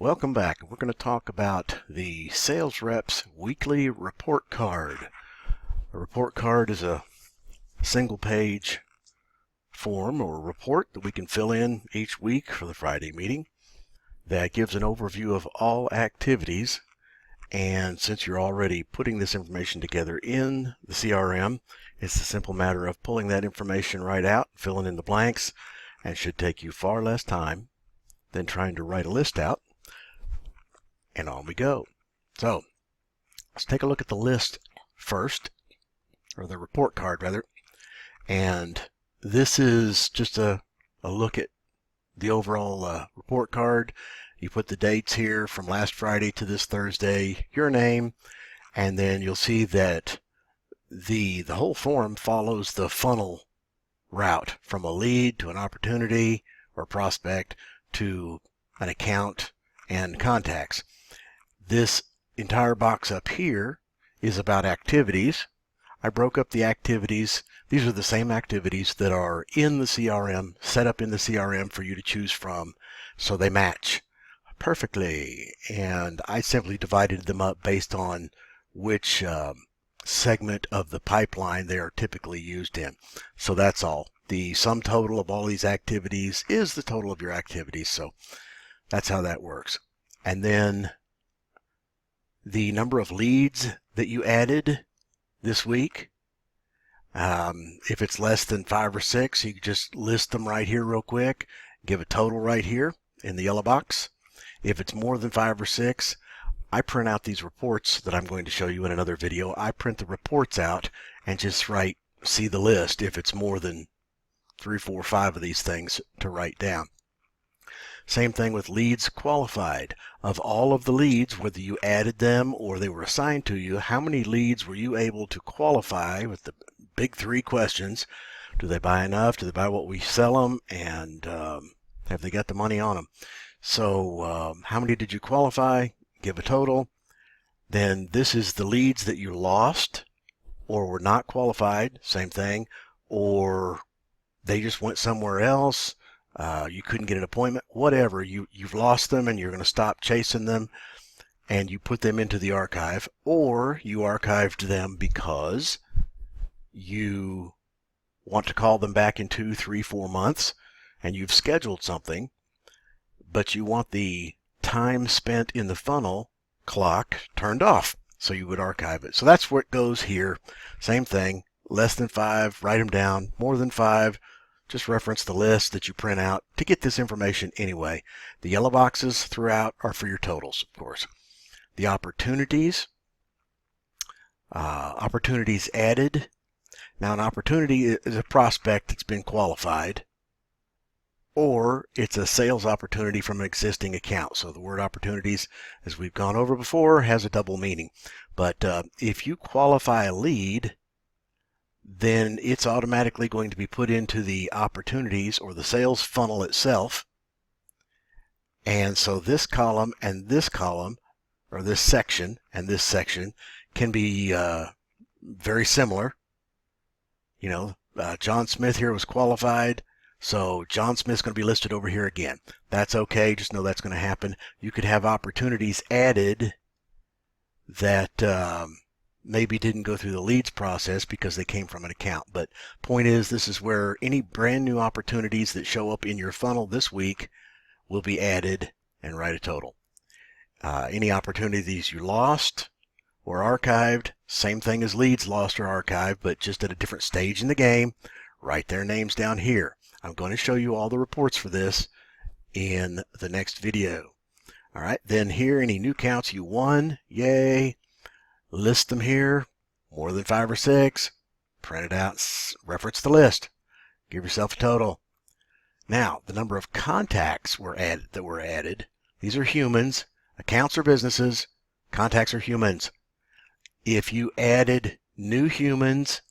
Welcome back. We're going to talk about the sales rep's weekly report card. A report card is a single page form or report that we can fill in each week for the Friday meeting that gives an overview of all activities. And since you're already putting this information together in the CRM, it's a simple matter of pulling that information right out, filling in the blanks, and should take you far less time than trying to write a list out. And on we go. So let's take a look at the list first, or the report card rather. And this is just a look at the overall report card. You put the dates here from last Friday to this Thursday, your name, and then you'll see that the whole form follows the funnel route from a lead to an opportunity or prospect to an account and contacts. This entire box up here is about activities. I broke up the activities. These are the same activities that are in the CRM, set up in the CRM for you to choose from, so they match perfectly. And I simply divided them up based on which segment of the pipeline they are typically used in. So that's all. The sum total of all these activities is the total of your activities. So that's how that works. And then the number of leads that you added this week. If it's less than 5 or 6, you can just list them right here real quick. Give a total right here in the yellow box. If it's more than 5 or 6, I print out these reports that I'm going to show you in another video. I print the reports out and just see the list if it's more than 3, 4, 5 of these things to write down. Same thing with leads qualified. Of all of the leads, whether you added them or they were assigned to you, how many leads were you able to qualify with the big 3 questions? Do they buy enough? Do they buy what we sell them? And have they got the money on them? So how many did you qualify? Give a total. Then this is the leads that you lost or were not qualified. Same thing. Or they just went somewhere else. You couldn't get an appointment, whatever. You've lost them and you're going to stop chasing them, and you put them into the archive, or you archived them because you want to call them back in 2, 3, 4 months, and you've scheduled something, but you want the time spent in the funnel clock turned off, so you would archive it. So that's where it goes here. Same thing. Less than 5, write them down. More than 5, just reference the list that you print out to get this information anyway. The yellow boxes throughout are for your totals, of course. The opportunities, opportunities added. Now an opportunity is a prospect that's been qualified, or it's a sales opportunity from an existing account. So the word opportunities, as we've gone over before, has a double meaning. But if you qualify a lead, then it's automatically going to be put into the opportunities or the sales funnel itself. And so this column and this column, or this section and this section, can be very similar. You know, John Smith here was qualified, so John Smith's going to be listed over here again. That's okay. Just know that's going to happen. You could have opportunities added that maybe didn't go through the leads process because they came from an account. But point is, this is where any brand new opportunities that show up in your funnel this week will be added and write a total. Any opportunities you lost or archived, same thing as leads lost or archived, but just at a different stage in the game, write their names down here. I'm going to show you all the reports for this in the next video. All right, then here, any new counts you won, yay. List them here, more than 5 or 6, print it out, reference the list, give yourself a total. Now, the number of contacts that were added, these are humans, accounts are businesses, contacts are humans. If you added new humans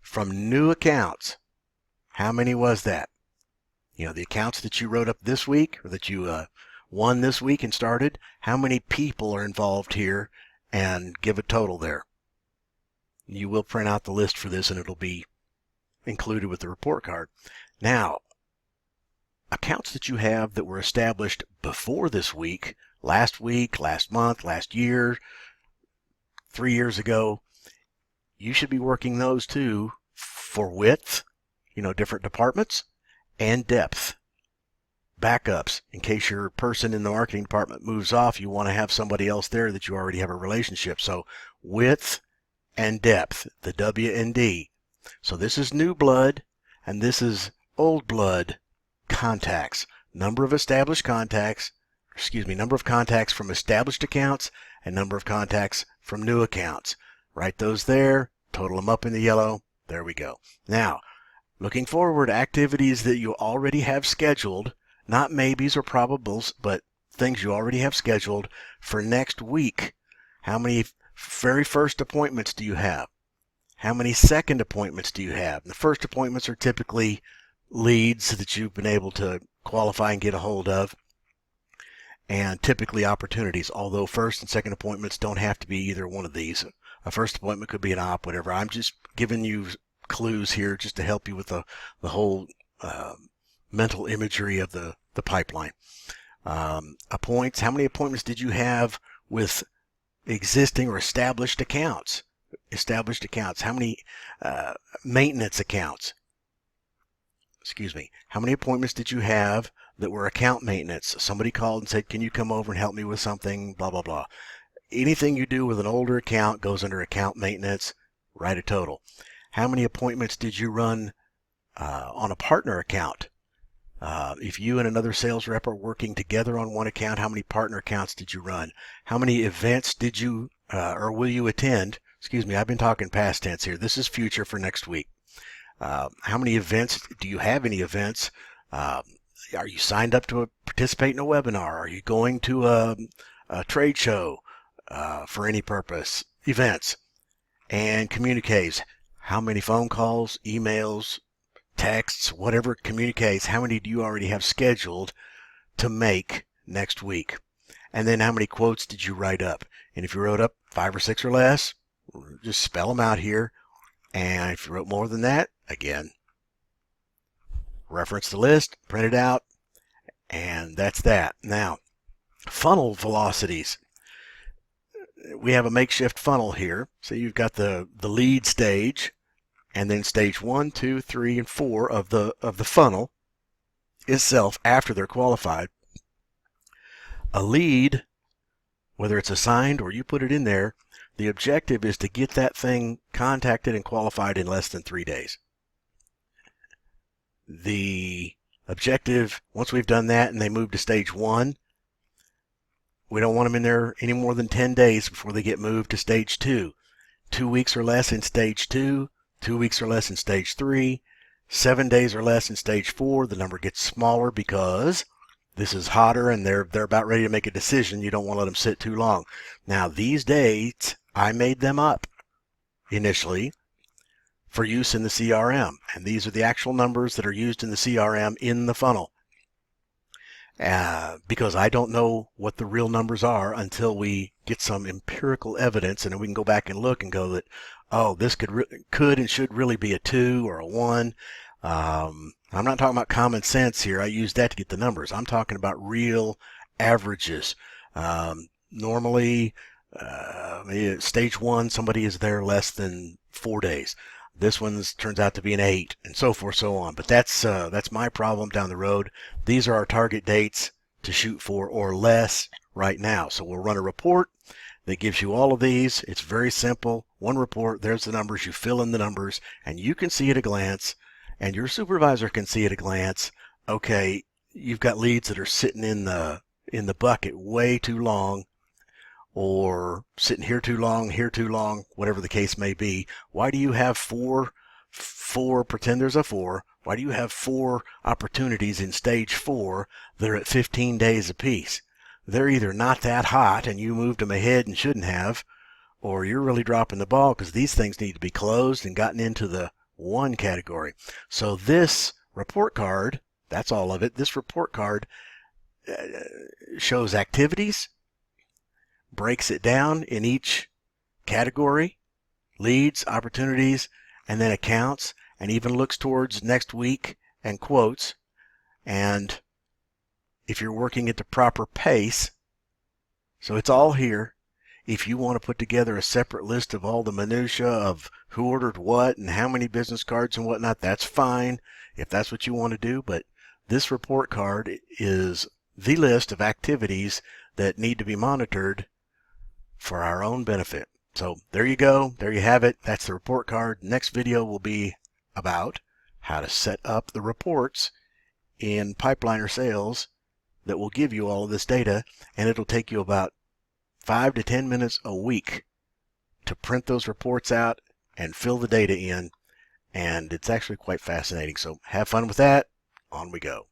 from new accounts, how many was that? You know, the accounts that you wrote up this week, or that you won this week and started, how many people are involved here? And give a total there. You will print out the list for this, and it'll be included with the report card. Now, accounts that you have that were established before this week, last month, last year, 3 years ago, you should be working those too for width, different departments, and depth. Backups, in case your person in the marketing department moves off, you want to have somebody else there that you already have a relationship. So width and depth, the W and D. So this is new blood, and this is old blood contacts. Number of contacts from established accounts and number of contacts from new accounts. Write those there, total them up in the yellow. There we go. Now, looking forward, activities that you already have scheduled, not maybes or probables, but things you already have scheduled for next week. How many very first appointments do you have? How many second appointments do you have? And the first appointments are typically leads that you've been able to qualify and get a hold of, and typically opportunities, although first and second appointments don't have to be either one of these. A first appointment could be an op, whatever. I'm just giving you clues here just to help you with the whole mental imagery of the pipeline. Appoints, how many appointments did you have with existing or established accounts? How many maintenance accounts? How many appointments did you have that were account maintenance? Somebody called and said, can you come over and help me with something, blah, blah, blah. Anything you do with an older account goes under account maintenance. Write a total. How many appointments did you run on a partner account? If you and another sales rep are working together on one account, how many partner accounts did you run? How many events did you or will you attend? I've been talking past tense here. This is future for next week. How many events? Do you have any events? Are you signed up to participate in a webinar? Are you going to a trade show for any purpose? Events and communiques. How many phone calls, emails, texts, whatever communiques, how many do you already have scheduled to make next week? And then how many quotes did you write up? And if you wrote up 5 or 6 or less, just spell them out here. And if you wrote more than that, again, reference the list, print it out, and that's that. Now, funnel velocities. We have a makeshift funnel here. So you've got the lead stage, and then stage 1, 2, 3, and 4 of the funnel itself after they're qualified. A lead, whether it's assigned or you put it in there, the objective is to get that thing contacted and qualified in less than 3 days. The objective, once we've done that and they move to stage 1, we don't want them in there any more than 10 days before they get moved to stage 2. 2 weeks or less in stage 2, 2 weeks or less in stage 3, 7 days or less in stage 4. The number gets smaller because this is hotter and they're about ready to make a decision. You don't want to let them sit too long. Now, these dates, I made them up initially for use in the CRM, and these are the actual numbers that are used in the CRM in the funnel. Because I don't know what the real numbers are until we get some empirical evidence, and then we can go back and look and go that, oh, this could and should really be a 2 or a 1. I'm not talking about common sense here. I use that to get the numbers. I'm talking about real averages. Normally, stage 1, somebody is there less than 4 days. This one turns out to be an 8, and so forth, so on. But that's my problem down the road. These are our target dates to shoot for or less right now. So we'll run a report that gives you all of these. It's very simple. One report, there's the numbers. You fill in the numbers, and you can see at a glance, and your supervisor can see at a glance, okay, you've got leads that are sitting in the bucket way too long, or sitting here too long, whatever the case may be. Why do you have four, pretend there's a 4, why do you have 4 opportunities in stage 4 that are at 15 days apiece? They're either not that hot and you moved them ahead and shouldn't have, or you're really dropping the ball because these things need to be closed and gotten into the 1 category. So this report card, that's all of it, this report card shows activities, breaks it down in each category, leads, opportunities, and then accounts, and even looks towards next week and quotes. And if you're working at the proper pace. So it's all here. If you want to put together a separate list of all the minutia of who ordered what and how many business cards and whatnot, that's fine if that's what you want to do. But this report card is the list of activities that need to be monitored for our own benefit. So there you go. There you have it. That's the report card. Next video will be about how to set up the reports in Pipeliner Sales that will give you all of this data, and it'll take you about 5 to 10 minutes a week to print those reports out and fill the data in, and it's actually quite fascinating. So have fun with that. On we go.